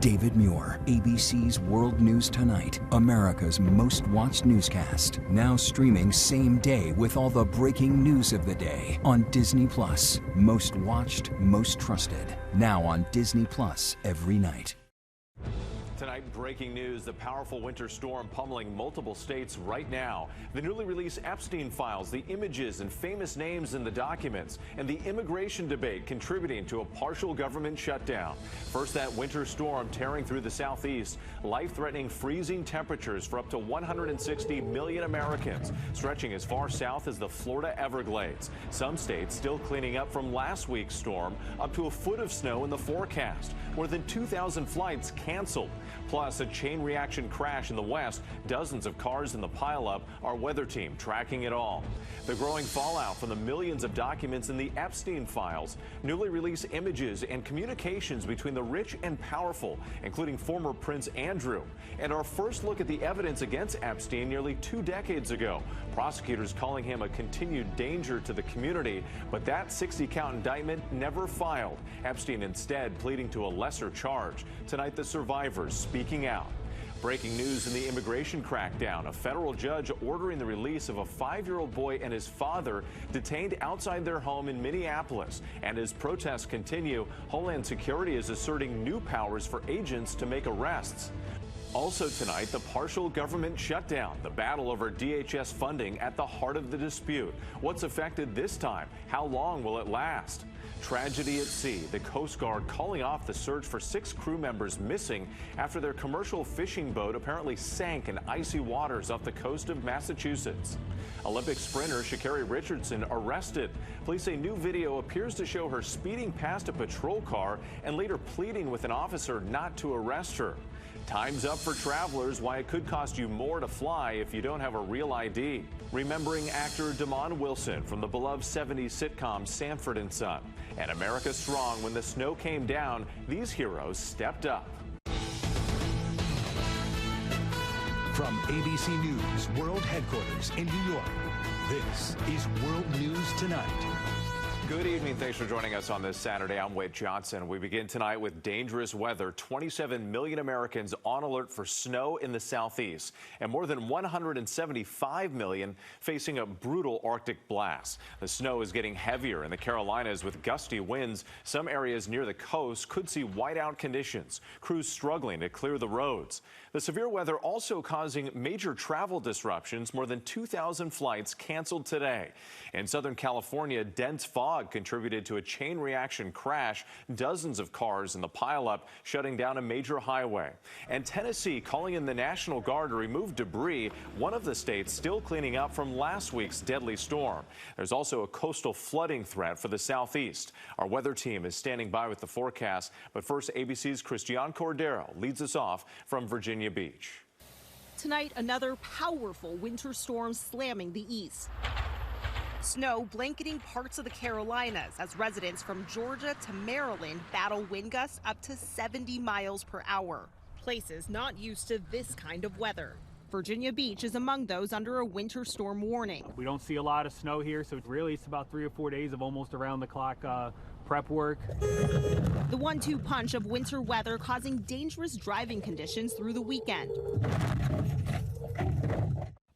David Muir, ABC's World News Tonight, America's most watched newscast. Now streaming same day with all the breaking news of the day on Disney Plus. Most watched, most trusted. Now on Disney Plus every night. Tonight, breaking news, the powerful winter storm pummeling multiple states right now. The newly released Epstein Files, the images and famous names in the documents, and the immigration debate contributing to a partial government shutdown. First, that winter storm tearing through the southeast, life-threatening freezing temperatures for up to 160 million Americans, stretching as far south as the Florida Everglades. Some states still cleaning up from last week's storm, up to a foot of snow in the forecast. More than 2,000 flights canceled. Plus, a chain reaction crash in the west, dozens of cars in the pileup. Our weather team tracking it all. The growing fallout from the millions of documents in the Epstein Files, newly released images and communications between the rich and powerful, including former Prince Andrew. And our first look at the evidence against Epstein nearly 2 decades ago. Prosecutors calling him a continued danger to the community, but that 60-count indictment never filed. Epstein instead pleading to a lesser charge. Tonight, the survivors speaking out. Breaking news in the immigration crackdown. A federal judge ordering the release of a 5-year-old boy and his father detained outside their home in Minneapolis. And as protests continue, Homeland Security is asserting new powers for agents to make arrests. Also tonight, the partial government shutdown, the battle over DHS funding at the heart of the dispute. What's affected this time? How long will it last? Tragedy at sea. The Coast Guard calling off the search for 6 crew members missing after their commercial fishing boat apparently sank in icy waters off the coast of Massachusetts. Olympic sprinter Sha'Carri Richardson arrested. Police say new video appears to show her speeding past a patrol car and later pleading with an officer not to arrest her. Time's up for travelers, why it could cost you more to fly if you don't have a real ID. Remembering actor Damon Wilson from the beloved 70s sitcom Sanford and Son. And America strong. When the snow came down, these heroes stepped up. From ABC News World Headquarters in New York, this is World News Tonight. Good evening. Thanks for joining us on this Saturday. I'm Wade Johnson. We begin tonight with dangerous weather. 27 million Americans on alert for snow in the southeast, and more than 175 million facing a brutal Arctic blast. The snow is getting heavier in the Carolinas with gusty winds. Some areas near the coast could see whiteout conditions. Crews struggling to clear the roads. The severe weather also causing major travel disruptions. More than 2,000 flights canceled today. In Southern California, dense fog contributed to a chain reaction crash. Dozens of cars in the pileup, shutting down a major highway. And Tennessee calling in the National Guard to remove debris. One of the states still cleaning up from last week's deadly storm. There's also a coastal flooding threat for the southeast. Our weather team is standing by with the forecast. But first, ABC's Christiane Cordero leads us off from Virginia Beach. Tonight, another powerful winter storm slamming the east. Snow blanketing parts of the Carolinas as residents from Georgia to Maryland battle wind gusts up to 70 miles per hour. Places not used to this kind of weather. Virginia Beach is among those under a winter storm warning. We don't see a lot of snow here, so really it's about 3 or 4 days of almost around-the-clock prep work. The 1-2 punch of winter weather causing dangerous driving conditions through the weekend.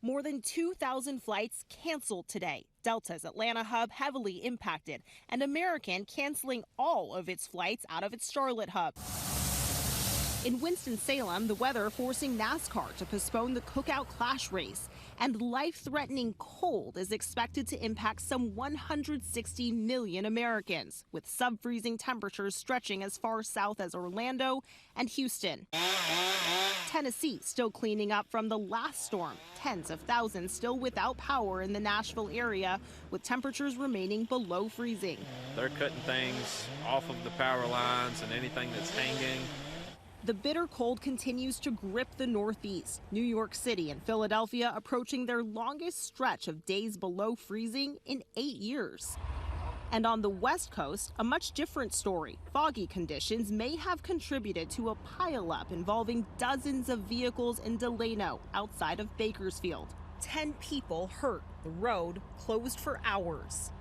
More than 2,000 flights canceled today. Delta's Atlanta hub heavily impacted, and American canceling all of its flights out of its Charlotte hub. In Winston-Salem, the weather forcing NASCAR to postpone the Cookout Clash race, and life-threatening cold is expected to impact some 160 million Americans, with sub-freezing temperatures stretching as far south as Orlando and Houston. Tennessee still cleaning up from the last storm. Tens of thousands still without power in the Nashville area, with temperatures remaining below freezing. They're cutting things off of the power lines and anything that's hanging. The bitter cold continues to grip the Northeast. New York City and Philadelphia approaching their longest stretch of days below freezing in 8 years. And on the West Coast, a much different story. Foggy conditions may have contributed to a pileup involving dozens of vehicles in Delano, outside of Bakersfield. 10 people hurt. The road closed for hours.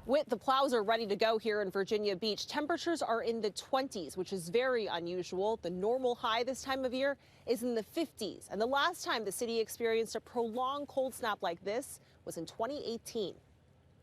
Whit, the plows are ready to go here in Virginia Beach. Temperatures are in the 20s, which is very unusual. The normal high this time of year is in the 50s. And the last time the city experienced a prolonged cold snap like this was in 2018.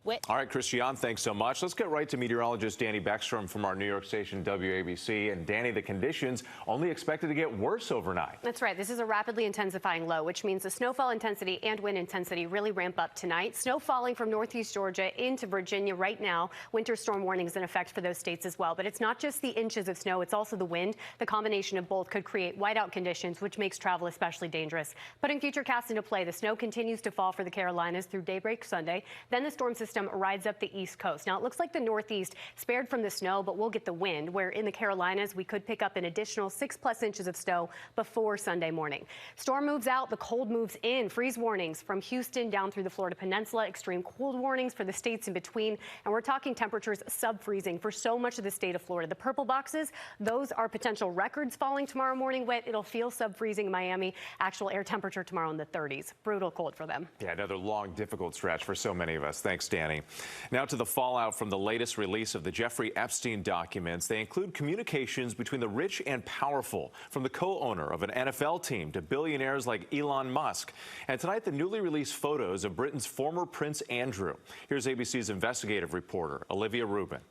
Whit. All right, Christiane, thanks so much. Let's get right to meteorologist Danny Beckstrom from our New York station WABC. And Danny, the conditions only expected to get worse overnight. That's right. This is a rapidly intensifying low, which means the snowfall intensity and wind intensity really ramp up tonight. Snow falling from northeast Georgia into Virginia right now. Winter storm warnings in effect for those states as well. But it's not just the inches of snow, it's also the wind. The combination of both could create whiteout conditions, which makes travel especially dangerous. Putting future casts into play, the snow continues to fall for the Carolinas through daybreak Sunday. Then the storm system rides up the east coast. Now, it looks like the northeast spared from the snow, but we'll get the wind, where in the Carolinas we could pick up an additional 6+ inches of snow before Sunday morning. Storm moves out, the cold moves in. Freeze warnings from Houston down through the Florida Peninsula, extreme cold warnings for the states in between, and we're talking temperatures sub-freezing for so much of the state of Florida. The purple boxes, those are potential records falling tomorrow morning. Wet, it'll feel sub-freezing in Miami. Actual air temperature tomorrow in the 30s. Brutal cold for them. Yeah, another long, difficult stretch for so many of us. Thanks, Danny. Now to the fallout from the latest release of the Jeffrey Epstein documents. They include communications between the rich and powerful, from the co-owner of an NFL team to billionaires like Elon Musk. And tonight, the newly released photos of Britain's former Prince Andrew. Here's ABC's investigative reporter, Olivia Rubin.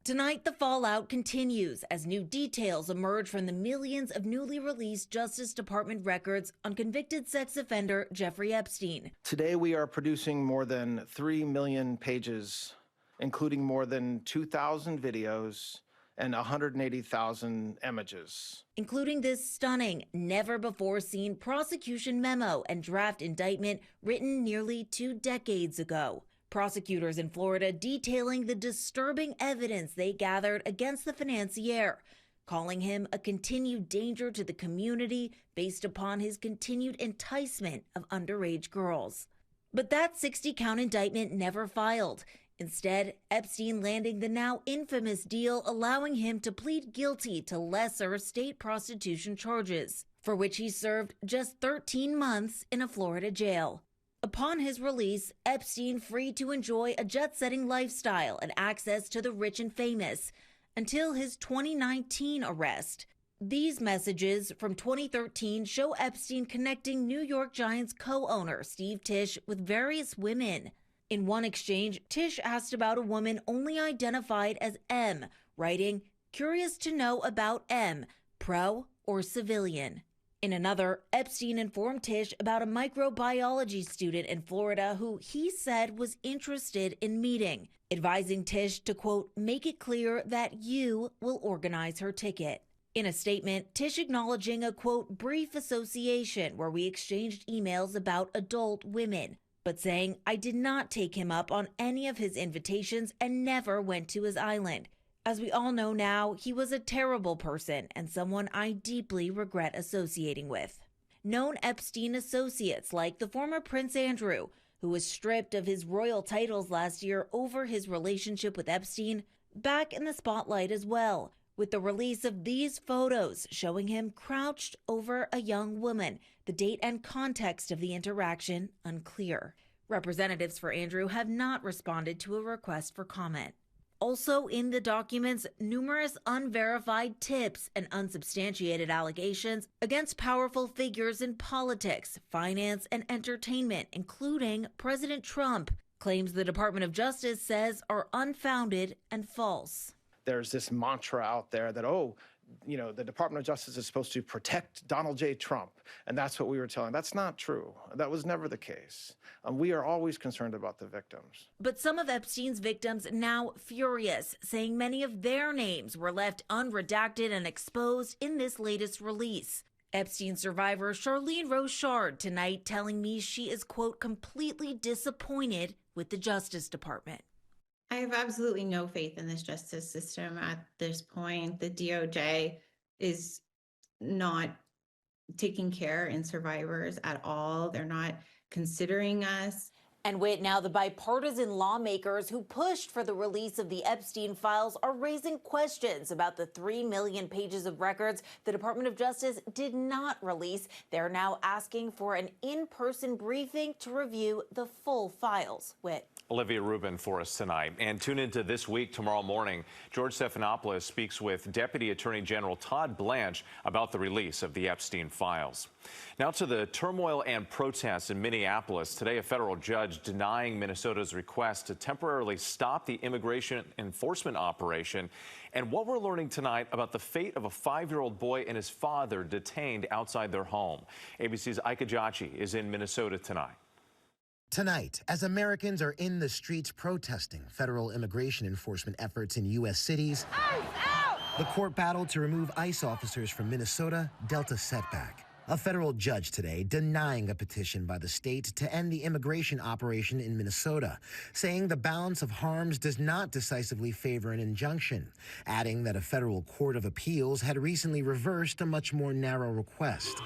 Tonight, the fallout continues as new details emerge from the millions of newly released Justice Department records on convicted sex offender Jeffrey Epstein. Today, we are producing more than 3 million pages, including more than 2,000 videos and 180,000 images. Including this stunning, never-before-seen prosecution memo and draft indictment written nearly 2 decades ago. Prosecutors in Florida detailing the disturbing evidence they gathered against the financier, calling him a continued danger to the community based upon his continued enticement of underage girls. But that 60-count indictment never filed. Instead, Epstein landing the now infamous deal allowing him to plead guilty to lesser state prostitution charges, for which he served just 13 months in a Florida jail. Upon his release, Epstein free to enjoy a jet-setting lifestyle and access to the rich and famous until his 2019 arrest. These messages from 2013 show Epstein connecting New York Giants co-owner Steve Tisch with various women. In one exchange, Tisch asked about a woman only identified as M, writing, "Curious to know about M, pro or civilian." In another, Epstein informed Tisch about a microbiology student in Florida who he said was interested in meeting, advising Tisch to, quote, "make it clear that you will organize her ticket." In a statement, Tisch acknowledging a, quote, "brief association where we exchanged emails about adult women," but saying, "I did not take him up on any of his invitations and never went to his island. As we all know now, he was a terrible person and someone I deeply regret associating with." Known Epstein associates like the former Prince Andrew, who was stripped of his royal titles last year over his relationship with Epstein, back in the spotlight as well, with the release of these photos showing him crouched over a young woman, the date and context of the interaction unclear. Representatives for Andrew have not responded to a request for comment. Also in the documents, numerous unverified tips and unsubstantiated allegations against powerful figures in politics, finance, and entertainment, including President Trump, claims the Department of Justice says are unfounded and false. There's this mantra out there that, the Department of Justice is supposed to protect Donald J. Trump, and that's what we were telling. That's not true. That was never the case. We are always concerned about the victims. But some of Epstein's victims now furious, saying many of their names were left unredacted and exposed in this latest release. Epstein survivor Charlene Rochard tonight telling me she is, quote, "completely disappointed with the Justice Department." I have absolutely no faith in this justice system at this point. The DOJ is not taking care in survivors at all. They're not considering us. And wait, now the bipartisan lawmakers who pushed for the release of the Epstein Files are raising questions about the 3 million pages of records the Department of Justice did not release. They're now asking for an in-person briefing to review the full files. Whit. Olivia Rubin for us tonight. And tune into This Week tomorrow morning. George Stephanopoulos speaks with Deputy Attorney General Todd Blanche about the release of the Epstein Files. Now to the turmoil and protests in Minneapolis. Today, a federal judge denying Minnesota's request to temporarily stop the immigration enforcement operation. And what we're learning tonight about the fate of a 5-year-old boy and his father detained outside their home. ABC's Ike Ejiochi is in Minnesota tonight. Tonight, as Americans are in the streets protesting federal immigration enforcement efforts in U.S. cities, the court battle to remove ICE officers from Minnesota dealt a setback. A federal judge today denying a petition by the state to end the immigration operation in Minnesota, saying the balance of harms does not decisively favor an injunction, adding that a federal court of appeals had recently reversed a much more narrow request.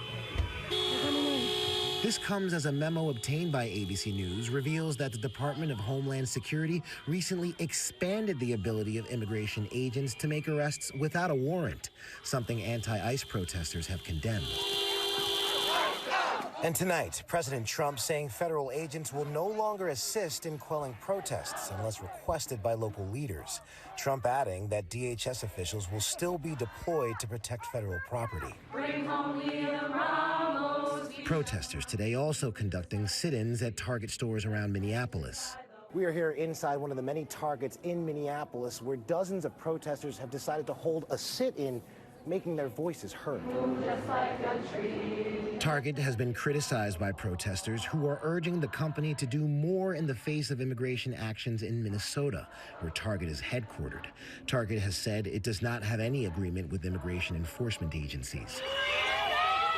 This comes as a memo obtained by ABC News reveals that the Department of Homeland Security recently expanded the ability of immigration agents to make arrests without a warrant, something anti-ICE protesters have condemned. And tonight, President Trump saying federal agents will no longer assist in quelling protests unless requested by local leaders. Trump adding that DHS officials will still be deployed to protect federal property. Bring home Leah Ramos. Protesters today also conducting sit-ins at Target stores around Minneapolis. We are here inside one of the many Targets in Minneapolis where dozens of protesters have decided to hold a sit-in, making their voices heard. Target has been criticized by protesters who are urging the company to do more in the face of immigration actions in Minnesota, where Target is headquartered. Target has said it does not have any agreement with immigration enforcement agencies.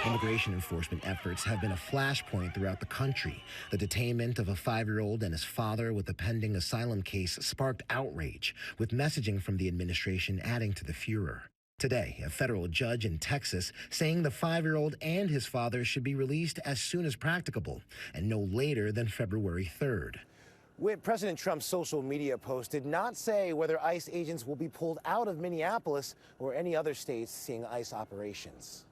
Immigration enforcement efforts have been a flashpoint throughout the country. The detainment of a 5-year-old and his father with a pending asylum case sparked outrage, with messaging from the administration adding to the furor. Today, a federal judge in Texas saying the 5-year-old and his father should be released as soon as practicable and no later than February 3rd. President Trump's social media post did not say whether ICE agents will be pulled out of Minneapolis or any other states seeing ICE operations.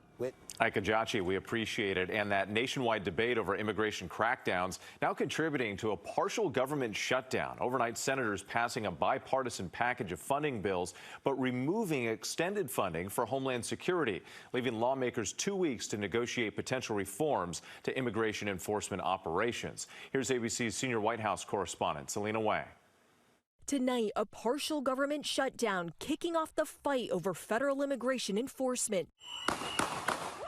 Ike Ejiochi, we appreciate it. And that nationwide debate over immigration crackdowns now contributing to a partial government shutdown. Overnight, senators passing a bipartisan package of funding bills, but removing extended funding for Homeland Security, leaving lawmakers 2 weeks to negotiate potential reforms to immigration enforcement operations. Here's ABC's senior White House correspondent, Selena Wang. Tonight, a partial government shutdown kicking off the fight over federal immigration enforcement.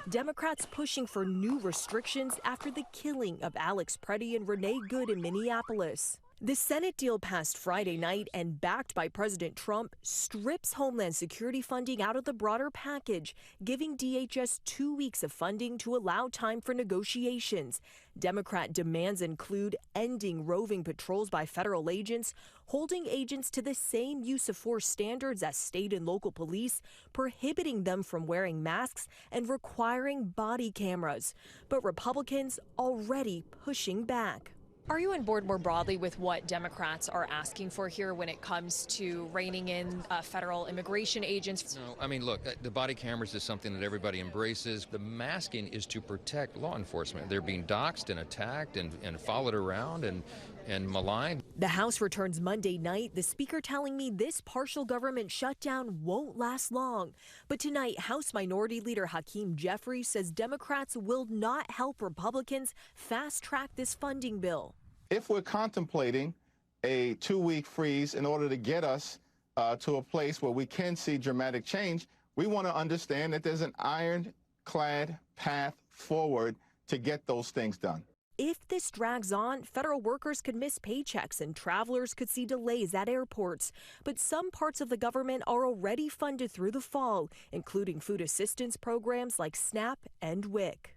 Democrats pushing for new restrictions after the killing of Alex Preddy and Renee Good in Minneapolis. The Senate deal passed Friday night and backed by President Trump strips Homeland Security funding out of the broader package, giving DHS 2 weeks of funding to allow time for negotiations. Democrat demands include ending roving patrols by federal agents, holding agents to the same use of force standards as state and local police, prohibiting them from wearing masks, and requiring body cameras. But Republicans already pushing back. Are you on board more broadly with what Democrats are asking for here when it comes to reining in federal immigration agents? No, I mean, look, the body cameras is something that everybody embraces. The masking is to protect law enforcement. They're being doxxed and attacked and followed around and maligned. The House returns Monday night, the Speaker telling me this partial government shutdown won't last long. But tonight, House Minority Leader Hakeem Jeffries says Democrats will not help Republicans fast-track this funding bill. If we're contemplating a 2-week freeze in order to get us to a place where we can see dramatic change, we want to understand that there's an ironclad path forward to get those things done. If this drags on, federal workers could miss paychecks and travelers could see delays at airports. But some parts of the government are already funded through the fall, including food assistance programs like SNAP and WIC.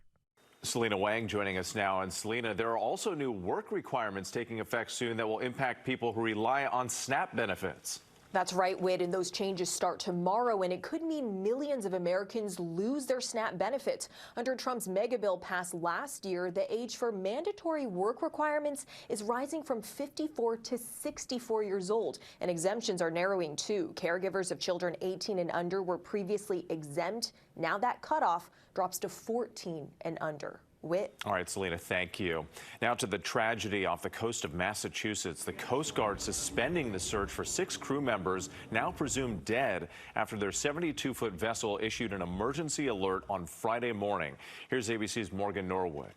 Selena Wang joining us now. And Selena, there are also new work requirements taking effect soon that will impact people who rely on SNAP benefits. That's right, Whit, and those changes start tomorrow, and it could mean millions of Americans lose their SNAP benefits. Under Trump's mega bill passed last year, the age for mandatory work requirements is rising from 54 to 64 years old, and exemptions are narrowing too. Caregivers of children 18 and under were previously exempt. Now that cutoff drops to 14 and under. Whit. All right, Selena, thank you. Now to the tragedy off the coast of Massachusetts. The Coast Guard suspending the search for 6 crew members now presumed dead after their 72-foot vessel issued an emergency alert on Friday morning. Here's ABC's Morgan Norwood.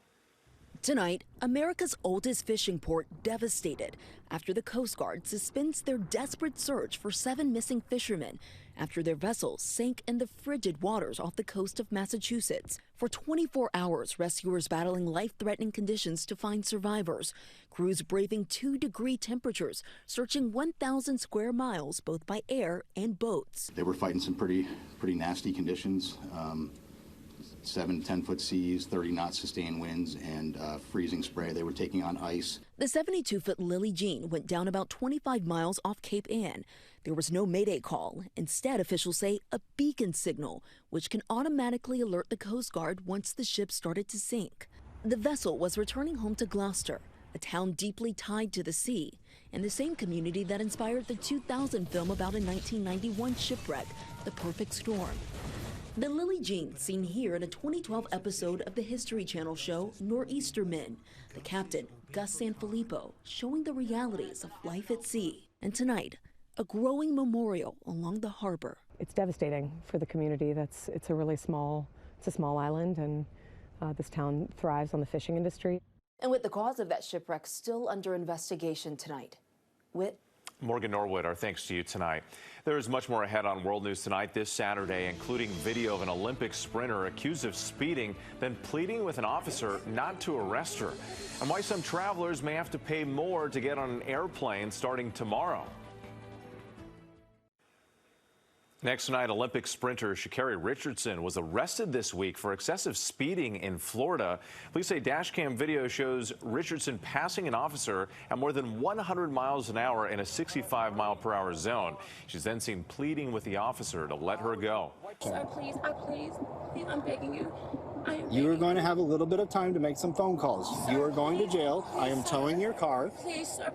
Tonight, America's oldest fishing port devastated after the Coast Guard suspends their desperate search for 7 missing fishermen after their vessel sank in the frigid waters off the coast of Massachusetts. For 24 hours, rescuers battling life-threatening conditions to find survivors. Crews braving 2-degree temperatures, searching 1,000 square miles both by air and boats. They were fighting some pretty nasty conditions. 7 to 10-foot seas, 30 knot sustained winds, and freezing spray. They were taking on ice. The 72-foot Lily Jean went down about 25 miles off Cape Ann. There was no mayday call. Instead, officials say a beacon signal, which can automatically alert the Coast Guard once the ship started to sink. The vessel was returning home to Gloucester, a town deeply tied to the sea, and the same community that inspired the 2000 film about a 1991 shipwreck, The Perfect Storm. The Lily Jean, seen here in a 2012 episode of the History Channel show Nor'eastermen. The captain, Gus Sanfilippo, showing the realities of life at sea. And tonight, a growing memorial along the harbor. It's devastating for the community. It's a small island, and this town thrives on the fishing industry. And with the cause of that shipwreck still under investigation tonight. Whit. Morgan Norwood, our thanks to you tonight. There is much more ahead on World News Tonight this Saturday, including video of an Olympic sprinter accused of speeding, then pleading with an officer not to arrest her, and why some travelers may have to pay more to get on an airplane starting tomorrow. Next tonight, Olympic sprinter Sha'Carri Richardson was arrested this week for excessive speeding in Florida. Police say dashcam video shows Richardson passing an officer at more than 100 miles an hour in a 65-mile-per-hour zone. She's then seen pleading with the officer to let her go. Sir, please, I'm begging you. You are going to have a little bit of time to make some phone calls. You are going to jail. I am towing your car. Please, sir.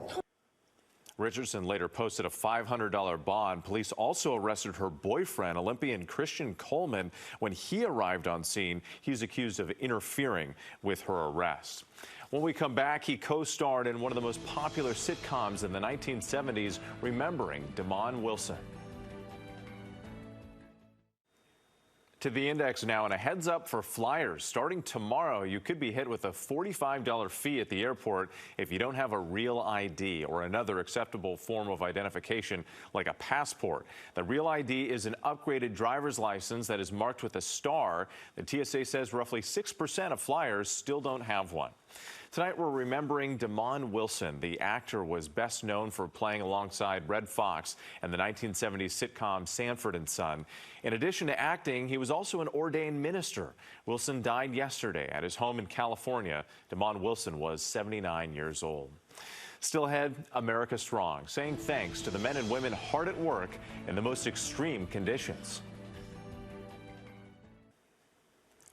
Richardson later posted a $500 bond. Police also arrested her boyfriend, Olympian Christian Coleman. When he arrived on scene, he's accused of interfering with her arrest. When we come back, he co-starred in one of the most popular sitcoms in the 1970s, Remembering Damon Wilson. To the index now, and a heads up for flyers. Starting tomorrow, you could be hit with a $45 fee at the airport if you don't have a real ID or another acceptable form of identification like a passport. The real ID is an upgraded driver's license that is marked with a star. The TSA says roughly 6% of flyers still don't have one. Tonight, we're remembering Damon Wilson. The actor was best known for playing alongside Red Fox in the 1970s sitcom Sanford and Son. In addition to acting, he was also an ordained minister. Wilson died yesterday at his home in California. Damon Wilson was 79 years old. Still ahead, America Strong, saying thanks to the men and women hard at work in the most extreme conditions.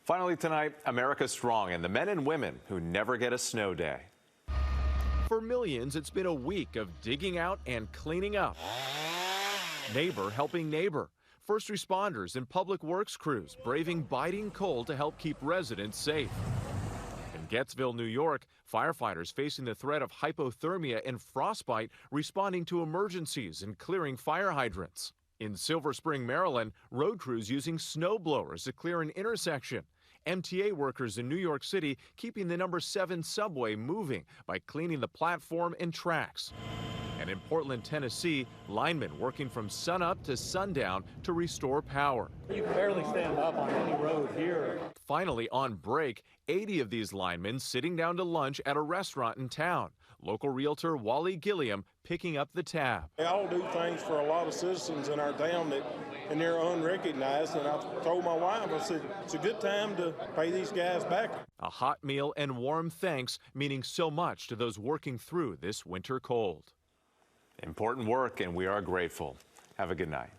Finally tonight, America Strong and the men and women who never get a snow day. For millions, it's been a week of digging out and cleaning up. Neighbor helping neighbor. First responders and public works crews braving biting cold to help keep residents safe. In Gettsville, New York, firefighters facing the threat of hypothermia and frostbite responding to emergencies and clearing fire hydrants. In Silver Spring, Maryland, road crews using snow blowers to clear an intersection. MTA workers in New York City keeping the number 7 subway moving by cleaning the platform and tracks. And in Portland, Tennessee, linemen working from sunup to sundown to restore power. You can barely stand up on any road here. Finally, on break, 80 of these linemen sitting down to lunch at a restaurant in town. Local realtor Wally Gilliam picking up the tab. They all do things for a lot of citizens in our town and they're unrecognized. And I told my wife, I said, it's a good time to pay these guys back. A hot meal and warm thanks meaning so much to those working through this winter cold. Important work, and we are grateful. Have a good night.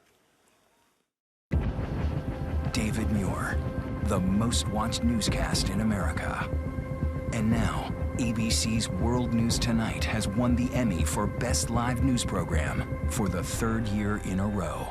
David Muir, the most watched newscast in America. And now, ABC's World News Tonight has won the Emmy for Best Live News Program for the 3rd year in a row.